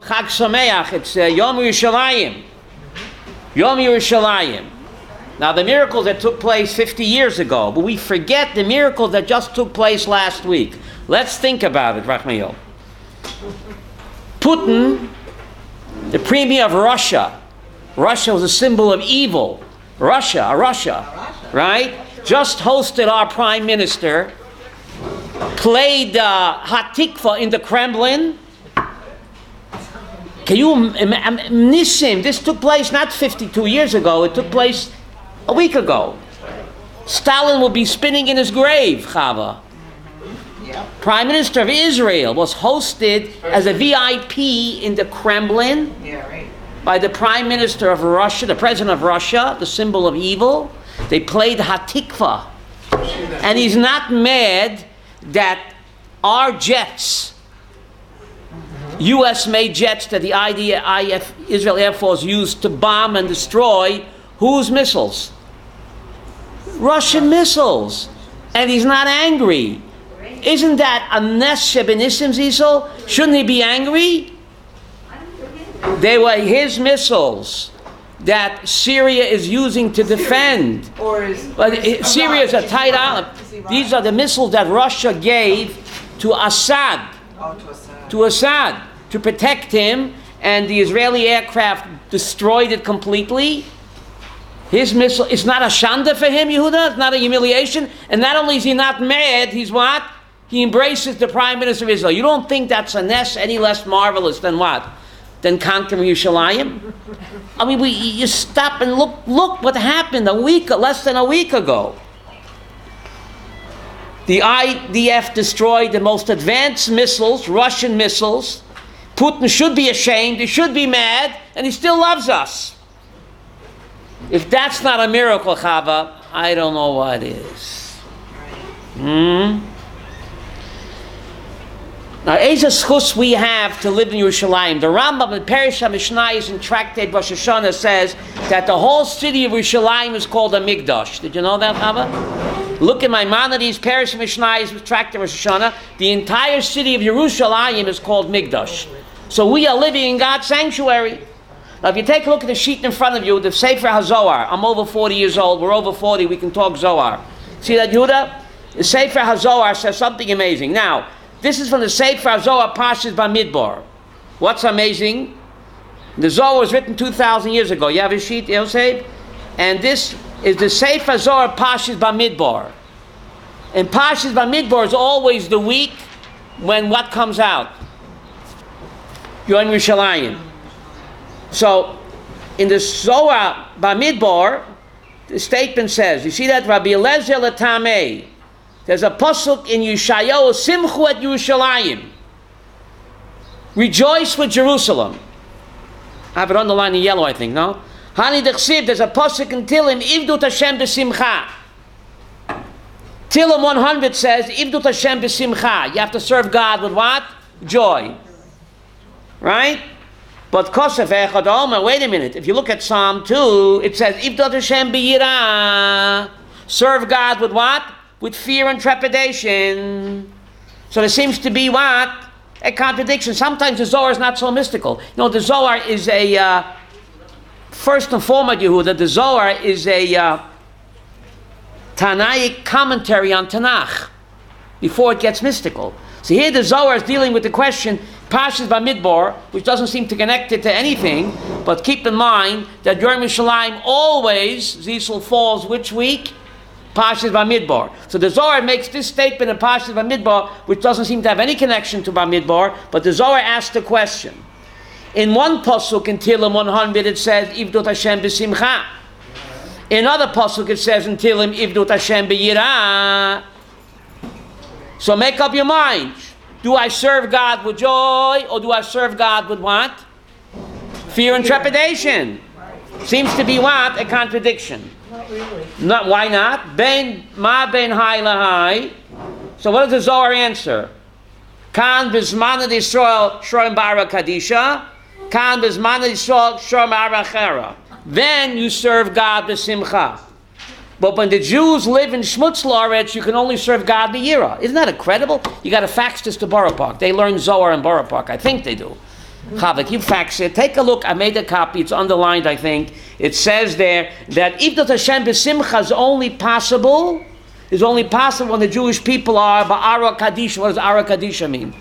Chag Sameach, it's Yom Yerushalayim. Yom Yerushalayim. Now the miracles that took place 50 years ago, but we forget the miracles that just took place last week. Let's think about it, Rachmael. Putin, the premier of Russia. Russia was a symbol of evil. Russia, right? Just hosted our prime minister, played Hatikva in the Kremlin. Can you Nissim? This took place not 52 years ago, it took place a week ago. Stalin will be spinning in his grave, Chava. Prime Minister of Israel was hosted as a VIP in the Kremlin by the Prime Minister of Russia, the President of Russia, the symbol of evil. They played Hatikva. And he's not mad that our jets, U.S.-made jets that the IDF, Israel Air Force, used to bomb and destroy whose missiles? Russian missiles. And he's not angry. Isn't that a nes shebenissim zisel? Shouldn't he be angry? They were his missiles that Syria is using to defend. Syria is a tight island. These are the missiles that Russia gave to Assad. To Assad, to protect him, and the Israeli aircraft destroyed it completely. His missile, it's not a shanda for him, Yehuda, it's not a humiliation. And not only is he not mad, he's what? He embraces the Prime Minister of Israel. You don't think that's a nes any less marvelous than what? Than conquering Yerushalayim? I mean, you stop and look what happened less than a week ago. The IDF destroyed the most advanced missiles, Russian missiles. Putin should be ashamed, he should be mad, and he still loves us. If that's not a miracle, Chava, I don't know what is. Now, Eza Schus we have to live in Yerushalayim. The Rambam in Perish HaMishnayos in Tractate Rosh Hashanah says that the whole city of Yerushalayim is called a Migdash. Did you know that, Chava? Look at Maimonides, Perish HaMishnayos, Tractate Rosh Hashanah. The entire city of Yerushalayim is called Migdash. So we are living in God's sanctuary. Now, if you take a look at the sheet in front of you, the Sefer HaZohar. I'm over 40 years old. We're over 40. We can talk Zohar. See that, Yehuda? The Sefer HaZohar says something amazing. Now, this is from the Sefer HaZohar Parshas Bamidbar. What's amazing? The Zohar was written 2,000 years ago. You have a sheet, Yosef? And this is the Sefer HaZohar Parshas Bamidbar. And Parshas Bamidbar is always the week when what comes out? Yom Yerushalayim. So, in the Zohar Bamidbar, the statement says, you see that? Rabbi Eliezer Latameh. There's a pasuk in Yeshayahu, Simchu at Yerushalayim. Rejoice with Jerusalem. I have it underlined in yellow, I think, no? Hani Dechsiv, there's a pasuk in Tilim, Ivdut Hashem b'simcha. Tilim 100 says, Ivdut Hashem b'simcha. You have to serve God with what? Joy. Right? But Kosef Echad Omer, wait a minute. If you look at Psalm 2, it says, Ivdut Hashem b'yirah. Serve God with what? With fear and trepidation. So there seems to be what? A contradiction. Sometimes the Zohar is not so mystical. You know, the Zohar is a, first and foremost, Yehuda, the Zohar is a Tanaic commentary on Tanakh before it gets mystical. So here the Zohar is dealing with the question, Parshas Bamidbar, which doesn't seem to connect it to anything, but keep in mind that Yom Yerushalayim always, Zisel falls which week? Parshas Bamidbar. So the Zohar makes this statement in Parshas Bamidbar, which doesn't seem to have any connection to Bamidbar, but the Zohar asks the question. In one pasuk in Tilim 100 it says, Ivdut Hashem b'simcha. In other pasuk it says in Tilim, Ivdut Hashem b'yirah. So make up your mind. Do I serve God with joy, or do I serve God with what? Fear and trepidation. Seems to be what? A contradiction. Not really. Not, why not? Ben ma ben hai lahai. So what does the Zohar answer? Kan bizman Yisrael shroim bara kadisha. Kan bizman Yisrael shroim bara chera. Then you serve God b'simcha. But when the Jews live in Shmutz La'aretz, you can only serve God b'yira. Isn't that incredible? You got to fax this to Borough Park. They learn Zohar in Borough Park. I think they do. Chavik, you fax it. Take a look. I made a copy. It's underlined, I think. It says there that Ivdat Hashem b'simcha is only possible when the Jewish people are ba'ara kadisha. What does ara kadisha mean?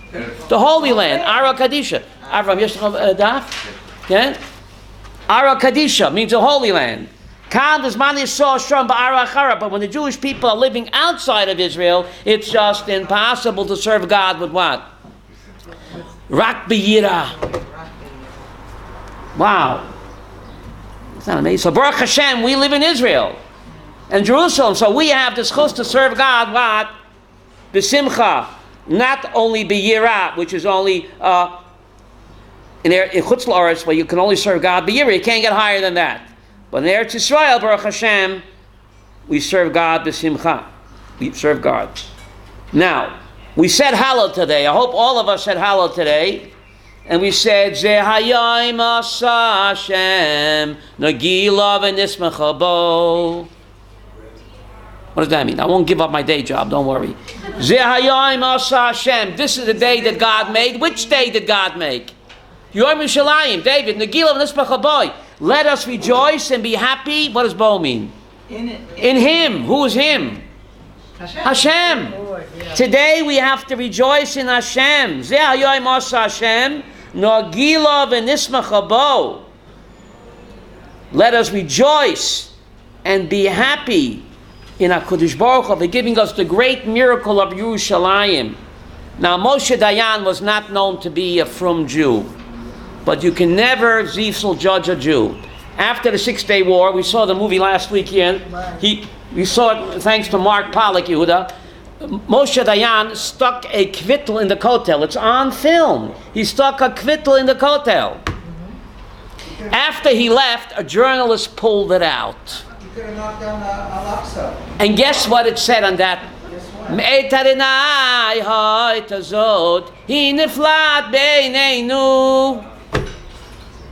The Holy Land. Ara kadisha. Avram, yesh daf? Okay? Ara kadisha means the Holy Land. But when the Jewish people are living outside of Israel, it's just impossible to serve God with what? Rak b'yira. Wow. It's not amazing. So Baruch Hashem, we live in Israel and Jerusalem, so we have the schus to serve God, what? B'simcha. Not only b'yira, which is only in Chutz La'aretz, where you can only serve God b'yira. You can't get higher than that. But in Eretz Yisrael, Baruch Hashem, we serve God b'simcha. We serve God. Now, we said Hallel today. I hope all of us said Hallel today. And we said, Ze hayayim asa Hashem, nagila v'nismecha bo. What does that mean? I won't give up my day job, don't worry. Ze hayayim asa Hashem. This is the day that God made. Which day did God make? Yom Yerushalayim, David, nagila v'nismecha bo. Let us rejoice and be happy. What does bo mean? In Him. Who is Him? Hashem. Lord, yeah. Today we have to rejoice in Hashem. Ze hayayim asa Hashem, nagila v'nismecha bo. Let us rejoice and be happy in HaKadosh Baruch Hu for giving us the great miracle of Yerushalayim. Now Moshe Dayan was not known to be a frum Jew, but you can never judge a Jew. After the 6-Day War, we saw the movie last weekend. We saw it thanks to Mark Pollack, Yehuda. Moshe Dayan stuck a kvittel in the kotel. It's on film. He stuck a kvittel in the kotel. After he left, a journalist pulled it out. You could have knocked down Al-Aqsa. And guess what it said on that?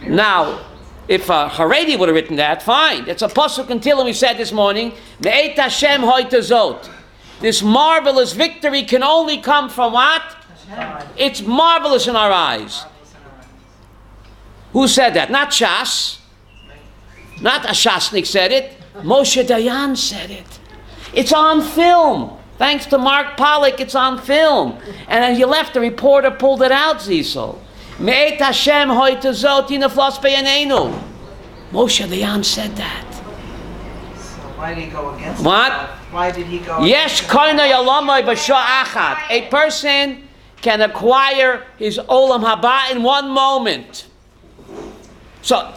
Now, if Haredi would have written that, fine. It's a pasuk in Tehillim we said this morning. Me'et Hashem hoitazot. This marvelous victory can only come from what? Hashem. It's marvelous in our eyes. Who said that? Not Shas. Not a Shasnik said it. Moshe Dayan said it. It's on film. Thanks to Mark Pollack, it's on film. And as you left, the reporter pulled it out, Zisel. Me'et Hashem hoitazot yinaflos be'yaneinu. Moshe Dayan said that. So why did he go against What? that? Why did he go Yesh koina yalamai b'shah achat. A person can acquire his olam haba in one moment. So,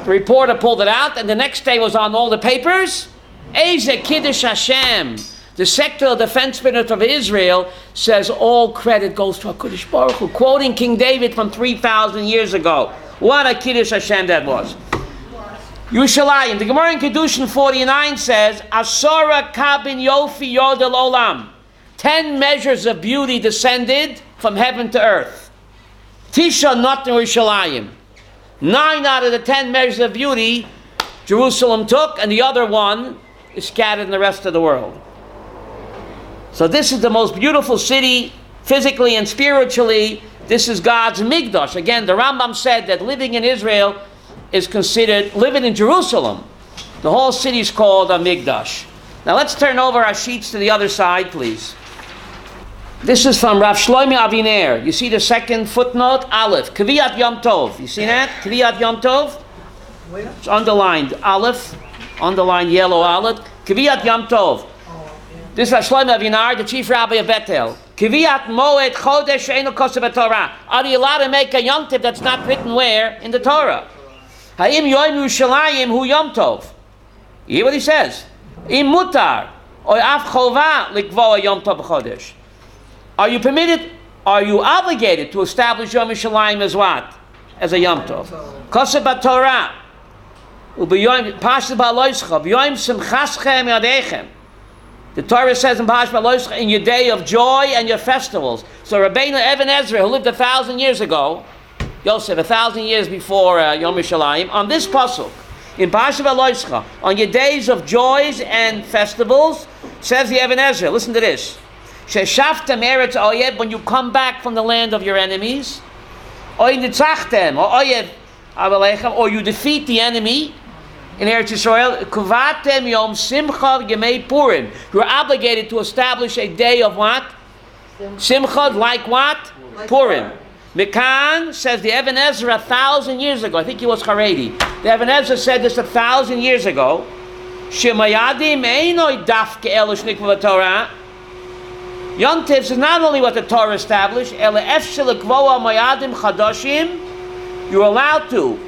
the reporter pulled it out, and the next day was on all the papers. Eze Kiddush Hashem. The Secretary of Defense Minister of Israel says all credit goes to HaKadosh Baruch Hu, quoting King David from 3,000 years ago. What a Kiddush Hashem that was. Yerushalayim. The Gemara in Kedushin 49 says, Asora kabin yofi yodel olam. 10 measures of beauty descended from heaven to earth. Tisha not in Yerushalayim. 9 out of the 10 measures of beauty Jerusalem took, and the other one is scattered in the rest of the world. So this is the most beautiful city, physically and spiritually. This is God's Migdash. Again, the Rambam said that living in Israel is considered, living in Jerusalem, the whole city is called a Migdash. Now let's turn over our sheets to the other side, please. This is from Rav Shlomo Aviner. You see the second footnote, Aleph. Kviyat Yom Tov. You see that? Kviyat Yom Tov? Where? It's underlined. Aleph. Underlined yellow Aleph. Kviyat Yom Tov. This is Rav Shlomo Aviner, the chief rabbi of Bethel. Kviyat Moed Chodesh She'eino Kosev Torah. Are you allowed to make a Yom Tov that's not written where? In the Torah. Ha'im Yom Yerushalayim Hu Yom Tov. You hear what he says? Im Mutar. Or Af Chova Likvoa Yom Tov Chodesh. Are you permitted, are you obligated to establish Yom Yerushalayim as what? As a Yom Tov. Kosev Torah. U'b'yom Pashas Ba'aloischa. B'yom Simchaschem Yadechem. The Torah says in Pashas Ba'aloischa, in your day of joy and your festivals. So Rabbeinu Even Ezra, who lived 1,000 years ago, Yosef, 1,000 years before Yom Yerushalayim, on this pasuk, in Pashas Ba'aloischa, on your days of joys and festivals, says the Even Ezra, listen to this. Sheshaftem eretz oyed, when you come back from the land of your enemies, Oy nitzachtem, or oyev avalechem, or you defeat the enemy in Eretz Yisrael. Kuvatem yom simcha yemei Purim. You're obligated to establish a day of what? Simcha, like what? Like Purim. Mikan says the Even Ezra 1,000 years ago. I think he was Haredi. The Even Ezra said this 1,000 years ago. Shemayadim einoi dafke elish nikva Torah. Yom Tov is not only what the Torah established. Ele efshel kvoa mayadim chadashim. You're allowed to,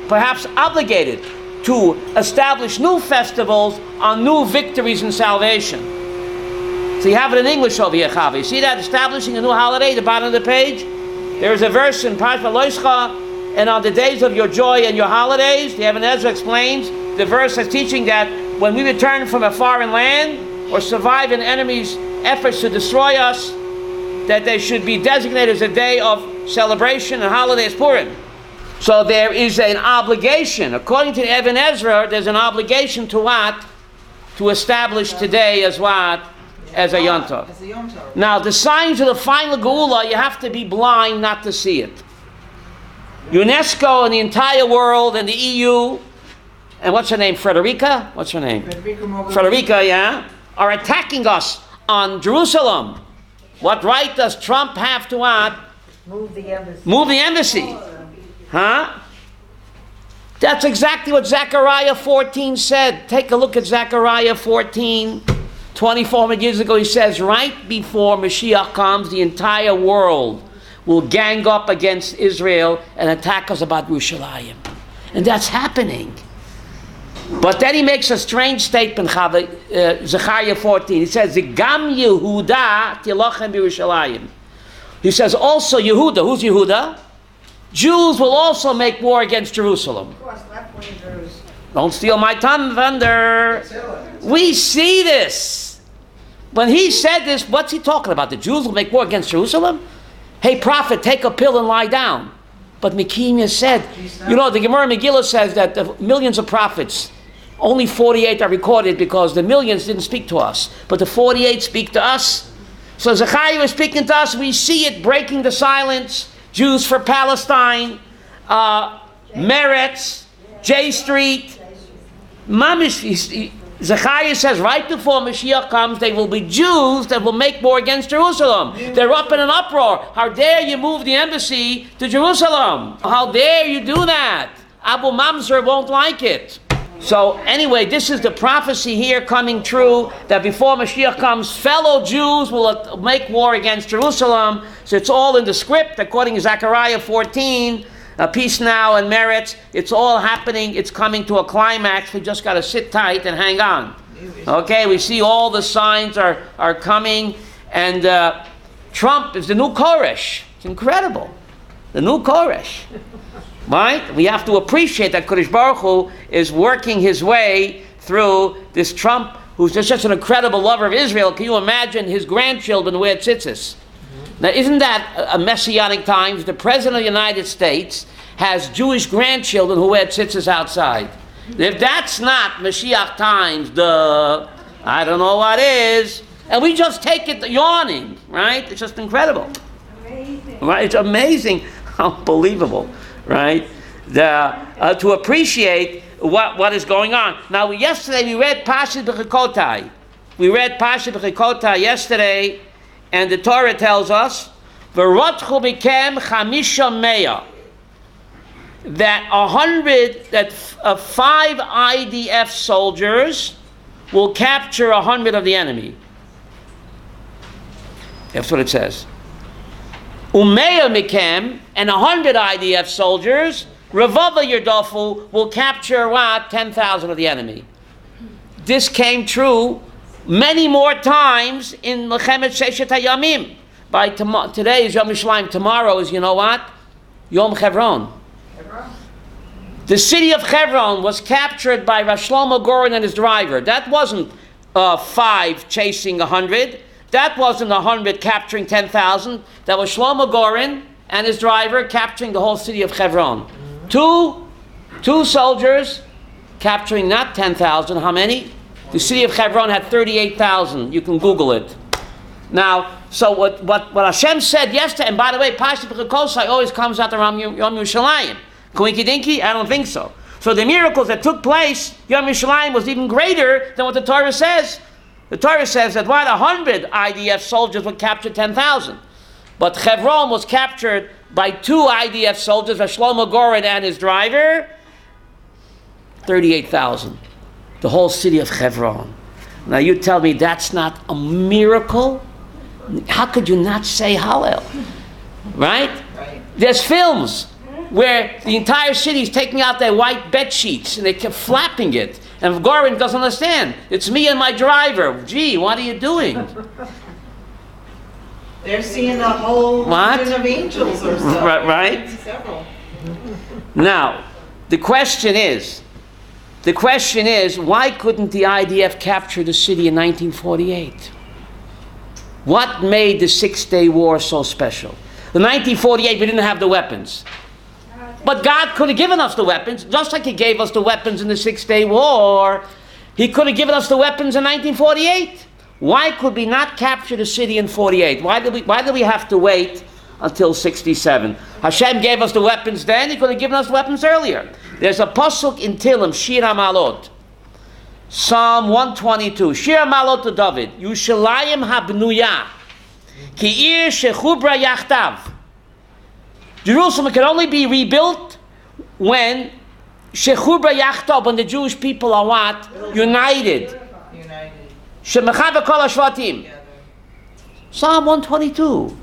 perhaps obligated, to establish new festivals on new victories and salvation. So you have it in English over here, Chavi. You see that? Establishing a new holiday at the bottom of the page? There is a verse in Parashat Loischa, and on the days of your joy and your holidays, the Even Ezra explains, the verse is teaching that when we return from a foreign land or survive an enemy's efforts to destroy us, that they should be designated as a day of celebration and holiday as Purim. So there is an obligation. According to the Even Ezra, there's an obligation to what? To establish today as what? As a Yom Tov. As a Yom Tov. Now, the signs of the final Geula, you have to be blind not to see it. UNESCO and the entire world and the EU, and what's her name? Frederica? What's her name? Frederica, yeah? Are attacking us on Jerusalem. What right does Trump have to what? Move the embassy. Move the embassy. Huh? That's exactly what Zechariah 14 said. Take a look at Zechariah 14. 2,400 years ago, he says, right before Mashiach comes, the entire world will gang up against Israel and attack us about Yerushalayim. And that's happening. But then he makes a strange statement, Zechariah 14. He says, Gam Yehuda tilachem b'Yerushalayim. He says, also Yehuda. Who's Yehuda? Jews will also make war against Jerusalem. Of course, left-wingers. Don't steal my thunder. We see this. When he said this, what's he talking about? The Jews will make war against Jerusalem? Hey, prophet, take a pill and lie down. But Mekimia said, you know, the Gemara Megillah says that the millions of prophets, only 48 are recorded because the millions didn't speak to us. But the 48 speak to us. So Zechariah is speaking to us. We see it breaking the silence. Jews for Palestine, Meretz, J Street. Mamish, Zechariah says right before Mashiach comes, there will be Jews that will make war against Jerusalem. They're up in an uproar. How dare you move the embassy to Jerusalem? How dare you do that? Abu Mamzer won't like it. So anyway, this is the prophecy here coming true, that before Mashiach comes, fellow Jews will make war against Jerusalem. So it's all in the script, according to Zechariah 14. Peace now and Meretz. It's all happening. It's coming to a climax. We just got to sit tight and hang on. Okay, we see all the signs are coming. And Trump is the new Koresh. It's incredible. The new Koresh. Right? We have to appreciate that Kodesh Baruch Hu is working his way through this Trump, who's just such an incredible lover of Israel. Can you imagine his grandchildren wear tzitzis? Now, isn't that a messianic times? The President of the United States has Jewish grandchildren who wear tzitzis outside. If that's not Mashiach times, I don't know what is. And we just take it yawning, right? It's just incredible. Amazing. Right? It's amazing. Unbelievable, right? To appreciate what is going on. Now, yesterday we read Parashat Bechikotai. We read Parashat Bechikotai yesterday. And the Torah tells us, "V'rotchu mikem chamisha meya," that 5 IDF soldiers will capture 100 of the enemy. That's what it says. Umeya mikem, and 100 IDF soldiers, Revava Yerdofu, will capture what? 10,000 of the enemy. This came true many more times in Mechemet Sheshet HaYamim. By today is Yom Yerushalayim. Tomorrow is, you know what? Yom Chevron. The city of Hebron was captured by Rav Shlomo Goren and his driver. That wasn't 5 chasing 100. That wasn't 100 capturing 10,000. That was Shlomo Goren and his driver capturing the whole city of Hebron. Two soldiers capturing not 10,000. How many? The city of Hebron had 38,000. You can Google it. Now, So what Hashem said yesterday, and by the way, Pasha B'chakosai always comes out around Yom Yerushalayim. Coinky dinky? I don't think so. So the miracles that took place, Yom Yerushalayim was even greater than what the Torah says. The Torah says that 100 IDF soldiers would capture 10,000. But Hebron was captured by 2 IDF soldiers, Shlomo Goren and his driver, 38,000. The whole city of Hebron. Now you tell me that's not a miracle? How could you not say Hallel? Right? There's films where the entire city is taking out their white bed sheets and they kept flapping it. And Goren doesn't understand. It's me and my driver. Gee, what are you doing? They're seeing a whole legion of angels or so. Right? Several. Now, the question is, why couldn't the IDF capture the city in 1948? What made the Six-Day War so special? In 1948, we didn't have the weapons. But God could have given us the weapons, just like He gave us the weapons in the Six-Day War. He could have given us the weapons in 1948. Why could we not capture the city in 48? Why did we have to wait until 67? Hashem gave us the weapons then. He could have given us weapons earlier. There's a pasuk in Tehillim, Shir HaMalot, Psalm 122. Shir HaMalot to David. Yushalayim habnuya, ki ir shechubra yachtav. Jerusalem can only be rebuilt when shechubra yachtav, when the Jewish people are what? United. Shemechava kol hashvatim. Psalm 122.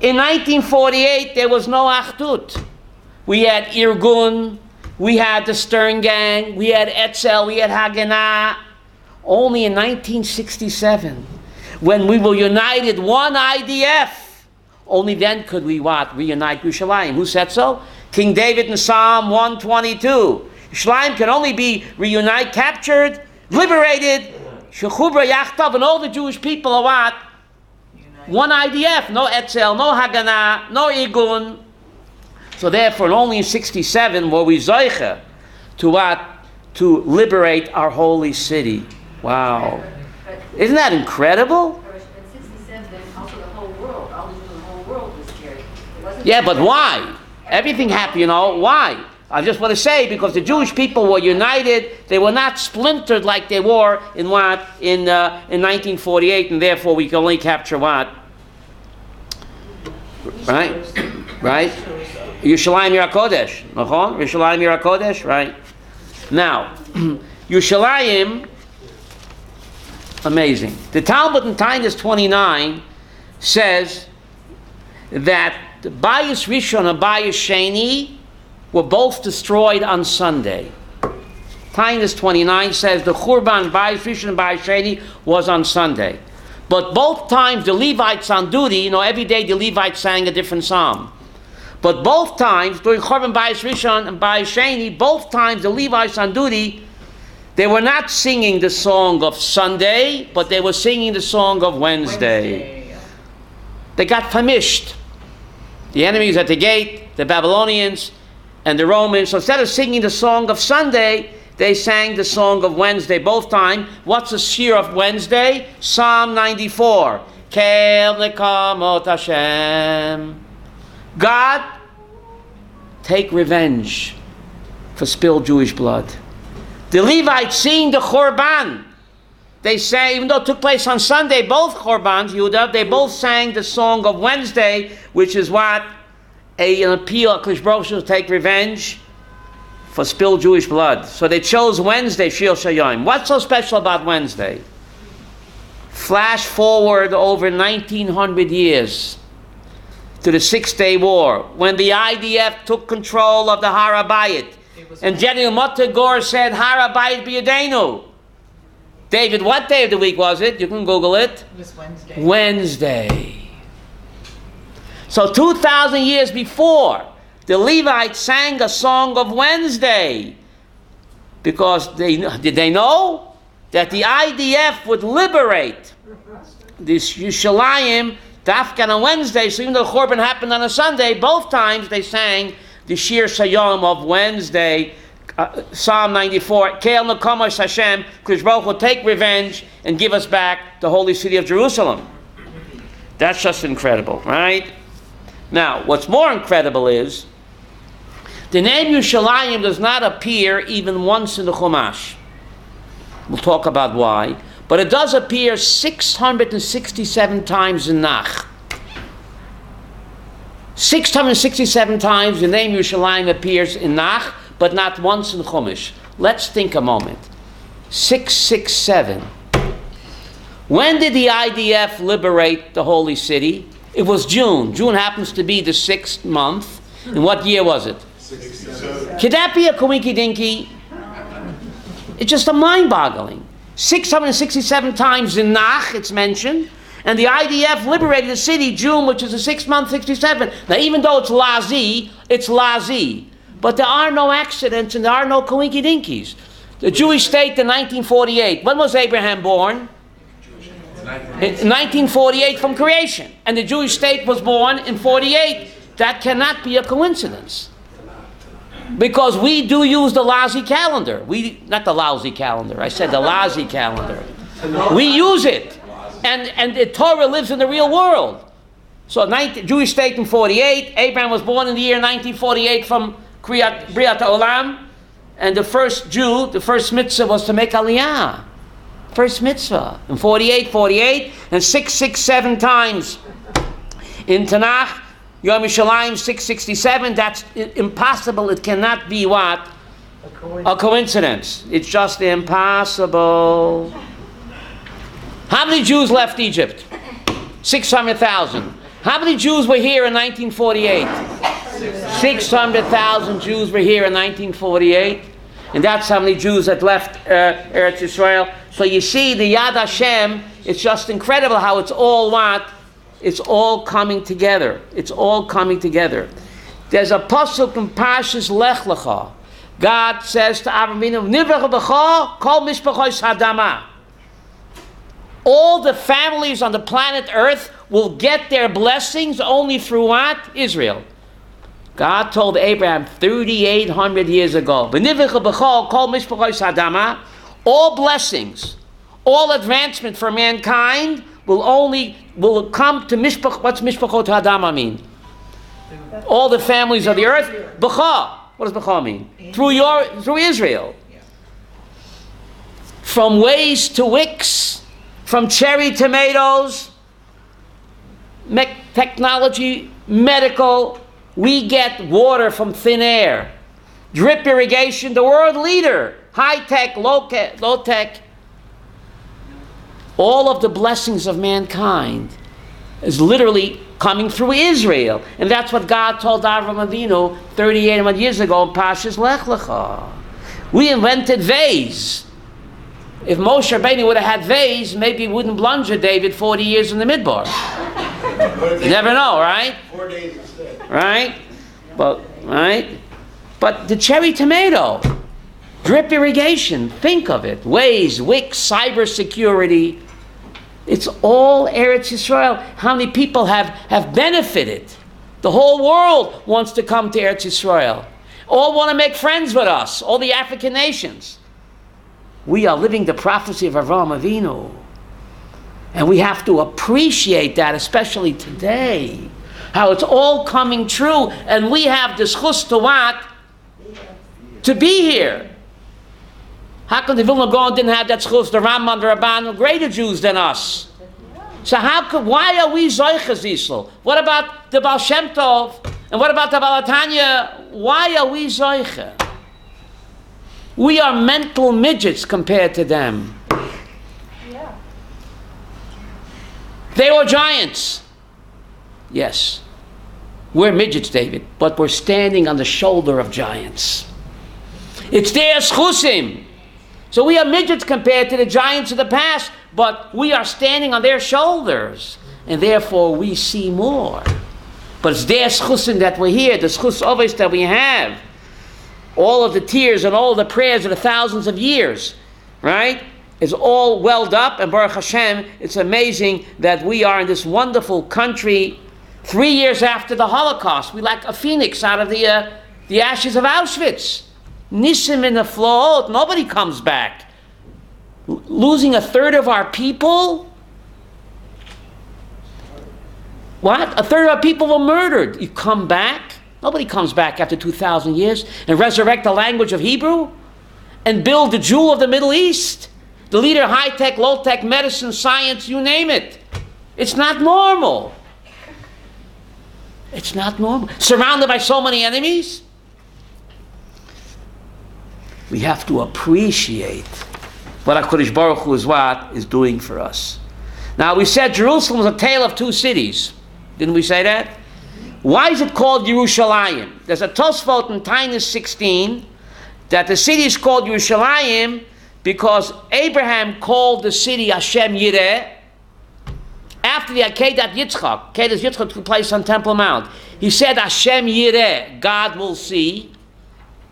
In 1948, there was no Achdut. We had Irgun, we had the Stern Gang, we had Etzel, we had Haganah. Only in 1967, when we were united, one IDF, only then could we what? Reunite Yerushalayim. Who said so? King David in Psalm 122. Yerushalayim can only be reunited, captured, liberated, Shechubra Yachtav, and all the Jewish people are what? One IDF, no Etzel, no Haganah, no Igun. So therefore, only in 67 were we Zoicha to what? To liberate our holy city. Wow. Isn't that incredible? In 67, also the whole world, all the whole world was scared. Yeah, but why? Everything happened, why? I just want to say, because the Jewish people were united, they were not splintered like they were in what? In 1948, and therefore we can only capture what? Right? Right? Yerushalayim Yer HaKodesh. Nachon? Yerushalayim Yer HaKodesh, right? Now, Yerushalayim, amazing. The Talmud in Tainus 29 says that the Bayis Rishon and Bayis Sheni were both destroyed on Sunday. Tainus 29 says the Churban, Bayis Rishon and Bayis Sheni was on Sunday. But both times the Levites on duty, every day the Levites sang a different psalm. But both times, during Churban, Bayis Rishon and Bayis Sheni, both times the Levites on duty, they were not singing the song of Sunday, but they were singing the song of Wednesday. They got famished. The enemies at the gate, the Babylonians, and the Romans, so instead of singing the song of Sunday, they sang the song of Wednesday both times. What's the shir of Wednesday? Psalm 94. Kel nekamot Hashem. God, take revenge for spilled Jewish blood. The Levites sing the Chorban. They say, even though it took place on Sunday, both Chorbans, Yehuda, they both sang the song of Wednesday, which is what? An appeal, Kodesh Baruch Hu, to take revenge for spilled Jewish blood. So they chose Wednesday, Shir Shayim. What's so special about Wednesday? Flash forward over 1900 years to the Six-Day War, when the IDF took control of the Har HaBayit. And General Motagor said, Har HaBayit b'yadenu. David, what day of the week was it? You can Google it. It was Wednesday. Wednesday. So 2,000 years before, the Levites sang a song of Wednesday. Because did they know that the IDF would liberate this Yerushalayim Dafkan on Wednesday? So even though the Chorban happened on a Sunday, both times they sang the Shir Sayom of Wednesday, Psalm 94. Keil Nekamosh Hashem, Kodesh Baruch will take revenge and give us back the holy city of Jerusalem. That's just incredible, right? Now, what's more incredible is the name Yerushalayim does not appear even once in the Chumash. We'll talk about why. But it does appear 667 times in Nach. 667 times the name Yerushalayim appears in Nach, but not once in Chumash. Let's think a moment. 667. When did the IDF liberate the holy city? It was June. June happens to be the 6th month. And what year was it? 67. Could that be a coinky dinky? It's just a mind-boggling. 667 times in Nach it's mentioned. And the IDF liberated the city, June, which is the 6th month, 67. Now, even though it's Lazi, it's Lazi. But there are no accidents and there are no coinky dinkies. The Jewish state in 1948. When was Abraham born? In 1948 from creation. And the Jewish state was born in 48. That cannot be a coincidence. Because we do use the Lazi calendar. Not the lousy calendar. I said the Lazi calendar. We use it. And the Torah lives in the real world. So Jewish state in 48. Abraham was born in the year 1948 from Briat Olam. And the first Jew, the first mitzvah was to make Aliyah. First mitzvah. In 48, and 667 times in Tanakh. Yom Yerushalayim 667. That's impossible. It cannot be what? A coincidence. It's just impossible. How many Jews left Egypt? 600,000. How many Jews were here in 1948? 600,000 Jews were here in 1948. And that's how many Jews that left Eretz Yisrael. So you see, the Yad Hashem, it's just incredible how it's all what? It's all coming together. It's all coming together. There's a pasuk in Parshas Lech Lecha. God says to Avraham Avinu, "Nivrach b'cha kol mishpachos hadama." All the families on the planet Earth will get their blessings only through what? Israel. God told Abraham 3,800 years ago, "V'nivrach b'cha kol mishpachos hadama." All blessings, all advancement for mankind will come to mishpach. What's mishpachot hadama mean? All the families of the earth. B'cha. What does b'cha mean? Through Israel. From ways to wicks, from cherry tomatoes, technology, medical, we get water from thin air. Drip irrigation, the world leader. High tech, low tech. All of the blessings of mankind is literally coming through Israel. And that's what God told Avraham Avinu 3,800 years ago in Parshas Lech Lecha. We invented vase. If Moshe Rabbeinu would have had vase, maybe he wouldn't blunder David 40 years in the Midbar. You never know, right? 4 days instead. Right? But the cherry tomato, drip irrigation, think of it. Ways, wicks, cybersecurity. It's all Eretz Yisrael. How many people have benefited? The whole world wants to come to Eretz Yisrael. All want to make friends with us, all the African nations. We are living the prophecy of Avraham Avinu. And we have to appreciate that, especially today. How it's all coming true. And we have the zchus to what? To be here. How come the Vilna Gaon didn't have that zchus? The Rambam, the Rabban, were greater Jews than us. So why are we Zoiches Yisrael? What about the Baal Shem Tov? And what about the Baal Tanya? Why are we Zoiche? We are mental midgets compared to them. Yeah. They were giants. Yes. We're midgets, David, but we're standing on the shoulder of giants. It's their schusim. So we are midgets compared to the giants of the past, but we are standing on their shoulders, and therefore we see more. But it's their schusim that we're here, the schus oves that we have. All of the tears and all of the prayers of the thousands of years, right? It's all welled up, and Baruch Hashem, it's amazing that we are in this wonderful country 3 years after the Holocaust. We like a phoenix out of the ashes of Auschwitz. Nisim in the float, nobody comes back. Losing a third of our people? What? A third of our people were murdered. You come back? Nobody comes back after 2,000 years and resurrect the language of Hebrew and build the jewel of the Middle East. The leader of high-tech, low-tech, medicine, science, you name it. It's not normal. It's not normal. Surrounded by so many enemies. We have to appreciate what HaKadosh Baruch Hu is doing for us. Now, we said Jerusalem is a tale of two cities. Didn't we say that? Why is it called Yerushalayim? There's a Tosfot in Tainus 16 that the city is called Yerushalayim because Abraham called the city Hashem Yireh after the Akedat Yitzchak. Akedat Yitzchak took place on Temple Mount. He said Hashem Yireh, God will see.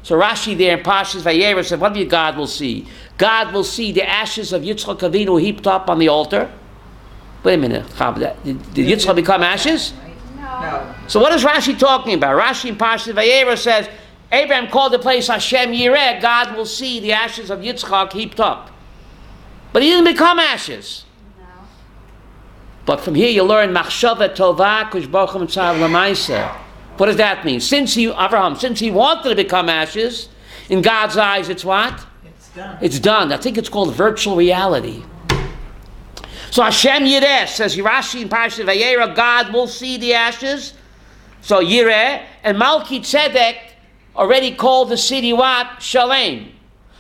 So Rashi there in Parshas Vayera said, what do you God will see? God will see the ashes of Yitzchak Avinu heaped up on the altar. Wait a minute, did Yitzchak become ashes? No. So what is Rashi talking about? Rashi in Parshas Vayera says, Abraham called the place Hashem Yireh, God will see the ashes of Yitzchak heaped up. But he didn't become ashes. No. But from here you learn Machshava Tovah Kush Baruch Mitzav Lamaisa. What does that mean? Since he wanted to become ashes, in God's eyes it's what? It's done. It's done. I think it's called virtual reality. So Hashem Yireh, says Rashi in Parashat Vayera, God will see the ashes. So Yireh, and Malki Tzedek already called the city what? Shalem.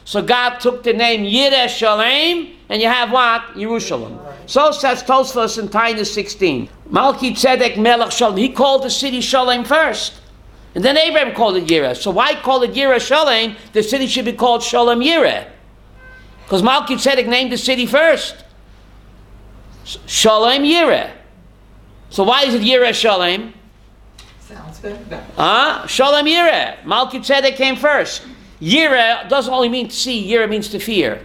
So God took the name Yireh Shalem, and you have what? Jerusalem. So says Tosfos in Tainus 16. Malki Tzedek Melech Shalem. He called the city Shalem first. And then Abraham called it Yireh. So why call it Yireh Shalem? The city should be called Shalem Yireh. Because Malki Tzedek named the city first. Shalem Yireh. So why is it Yireh Shalem? Sounds better. Shalem Yireh. Malki Tzedek came first. Yireh doesn't only mean to see. Yireh means to fear.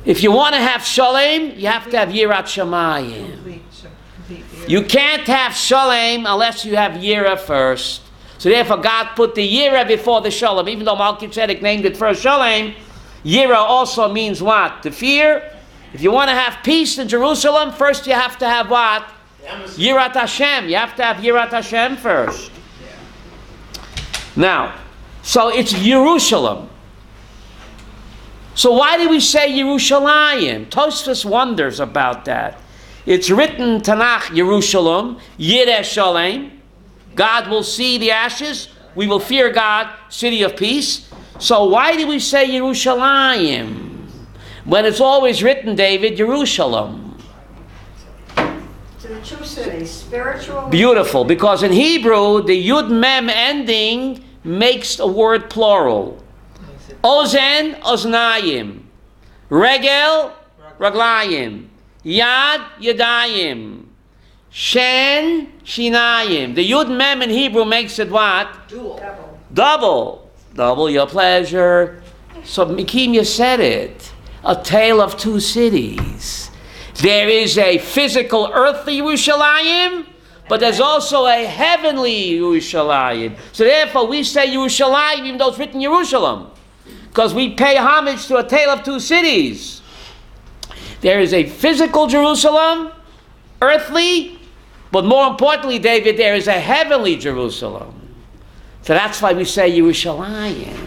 If you want to have Shalem, you have to have Yirat Shamayim. Complete You can't have Shalem unless you have Yireh first. So therefore God put the Yireh before the Shalem. Even though Malki Tzedek named it first Shalem, Yireh also means what? To fear. If you want to have peace in Jerusalem, first you have to have what? Yirat Hashem. You have to have Yirat Hashem first. Now, so it's Jerusalem. So why do we say Yerushalayim? Tosfos wonders about that. It's written Tanakh Jerusalem, Yireh Shalem. God will see the ashes. We will fear God, city of peace. So why do we say Yerushalayim? When it's always written, David, Jerusalem. So the true city, spiritual. Beautiful, because in Hebrew, the Yud Mem ending makes a word plural. Ozen, Oznayim. Regel, Raglayim. Yad, Yadayim. Shen, Shinayim. The Yud Mem in Hebrew makes it what? Dual. Double. Double your pleasure. So Mikimya said it. A tale of two cities. There is a physical, earthly Yerushalayim, but there's also a heavenly Yerushalayim. So therefore we say Yerushalayim even though it's written Jerusalem. Because we pay homage to a tale of two cities. There is a physical Jerusalem, earthly, but more importantly, David, there is a heavenly Jerusalem. So that's why we say Yerushalayim.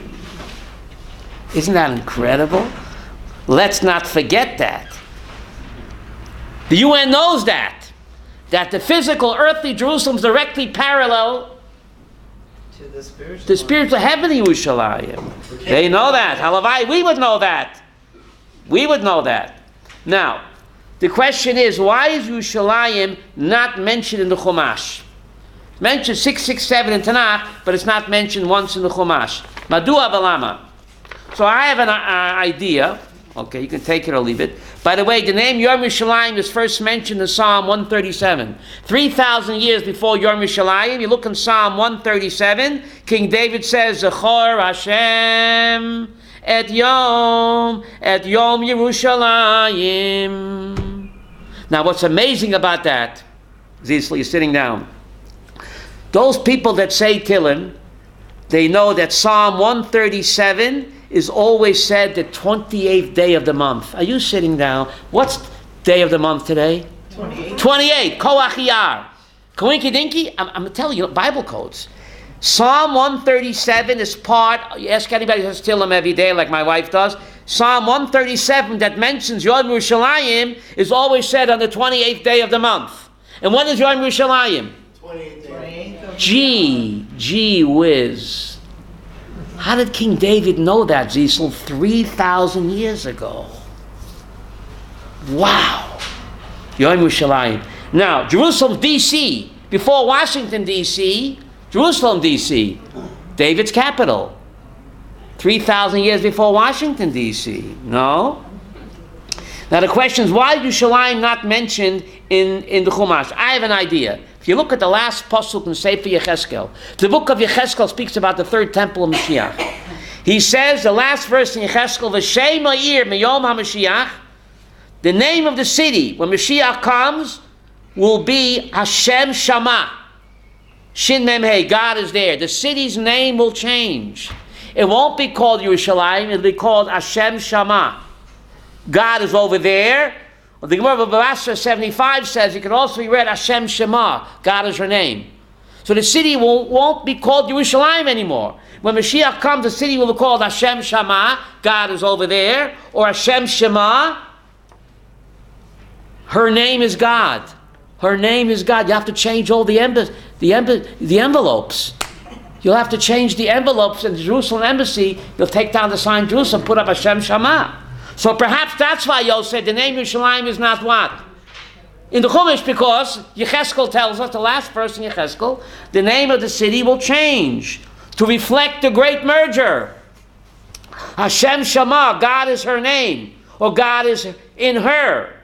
Isn't that incredible? Let's not forget that. The UN knows that the physical, earthly Jerusalem is directly parallel To the spiritual. to spiritual heavenly Yerushalayim. They know that. Halavai, we would know that. We would know that. Now, the question is, why is Yerushalayim not mentioned in the Chumash? Mentioned 667 in Tanakh, but it's not mentioned once in the Chumash. Madua Balama. So I have an idea. Okay, you can take it or leave it. By the way, the name Yom Yerushalayim is first mentioned in Psalm 137. 3,000 years before Yom Yerushalayim, you look in Psalm 137, King David says, Zechor Hashem et Yom Yerushalayim. Now what's amazing about that, Zisli, you're sitting down. Those people that say Tehillim, they know that Psalm 137 is always said the 28th day of the month. Are you sitting down? What's day of the month today? 28. 28, Koach Iyar. Koinky dinky, I'm telling you, Bible codes. Psalm 137 is part, you ask anybody who has Tehillim every day like my wife does, Psalm 137 that mentions Yom Yerushalayim is always said on the 28th day of the month. And when is Yom Yerushalayim? 28th. Gee whiz. How did King David know that, Ziesel? 3,000 years ago. Wow. Yom Yerushalayim. Now, Jerusalem, D.C., before Washington, D.C., Jerusalem, D.C., David's capital. 3,000 years before Washington, D.C. No? Now the question is, why is Yerushalayim not mentioned in the Chumash? I have an idea. If you look at the last pasuk in Sefer Yecheskel, the book of Yecheskel speaks about the third temple of Mashiach. He says, the last verse in Yecheskel, V'shem ha'ir meyom ha'Mashiach, the name of the city, when Mashiach comes, will be Hashem Shama. Shin Mem Hey, God is there. The city's name will change. It won't be called Yerushalayim, it'll be called Hashem Shama. God is over there. The Gemara of Basra 75 says it can also be read Hashem Shema. God is her name. So the city won't be called Yerushalayim anymore. When Mashiach comes, the city will be called Hashem Shama. God is over there. Or Hashem Shema. Her name is God. Her name is God. You have to change all the envelopes. You'll have to change the envelopes in the Jerusalem embassy. You'll take down the sign Jerusalem, put up Hashem Shama. So perhaps that's why Yosef said the name Yerushalayim is not what? In the Chumash, because Yecheskel tells us, the last verse in Yecheskel, the name of the city will change to reflect the great merger. Hashem Shama, God is her name, or God is in her.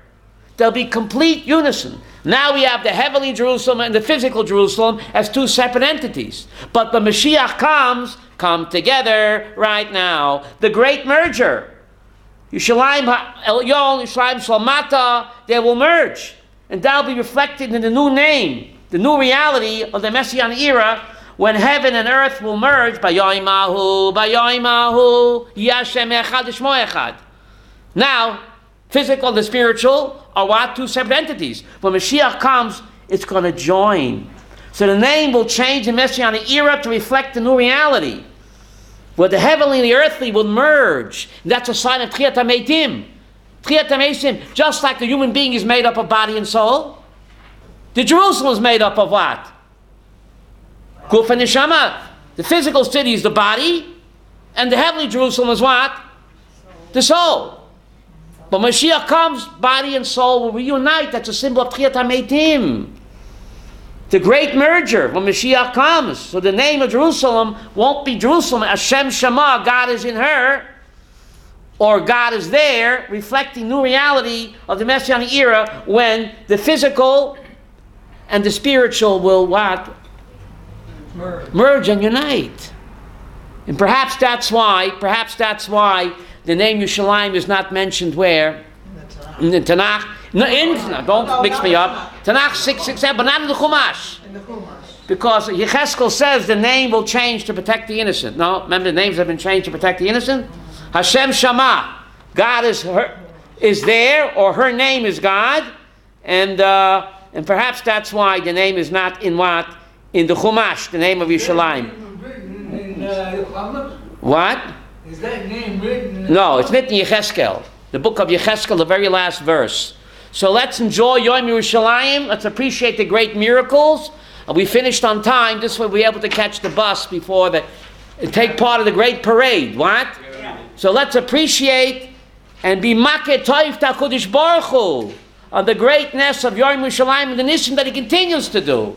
There'll be complete unison. Now we have the heavenly Jerusalem and the physical Jerusalem as two separate entities. But when Mashiach come together right now. The great merger. Yerushalayim Elyon, Yerushalayim Shalmata, they will merge. And that'll be reflected in the new name, the new reality of the Messianic era, when heaven and earth will merge. Bayoimahu, Yashem Echad, Shmo Echad. Now, physical and the spiritual are what? Two separate entities. When Mashiach comes, it's going to join. So the name will change in Messianic era to reflect the new reality, where the heavenly and the earthly will merge. And that's a sign of Tchiyat HaMeitim. Tchiyat HaMeitim, just like a human being is made up of body and soul, the Jerusalem is made up of what? Guf and Neshama. The physical city is the body, and the heavenly Jerusalem is what? The soul. But Mashiach comes, body and soul will reunite. That's a symbol of Tchiyat HaMeitim. The great merger when Mashiach comes. So the name of Jerusalem won't be Jerusalem. Hashem Shema, God is in her, or God is there, reflecting new reality of the Messianic era, when the physical and the spiritual will what? Merge and unite. And perhaps that's why the name Yerushalayim is not mentioned where? In the Tanakh. No, don't mix me up. Tanakh 6:6, but not in the Chumash. In the Chumash. Because Yecheskel says the name will change to protect the innocent. No, remember the names have been changed to protect the innocent? Hashem Shama. God is there, or her name is God, and perhaps that's why the name is not in what? In the Chumash, the name of Yerushalayim. What? Is that name written? No, it's written in Yecheskel. The book of Yecheskel, the very last verse. So let's enjoy Yom Yerushalayim. Let's appreciate the great miracles. We finished on time. This way we'll be able to catch the bus before take part of the great parade. What? Yeah. So let's appreciate and be Makeh Toiv Ta'Kodesh Baruch Hu on the greatness of Yom Yerushalayim and the Nisim that he continues to do.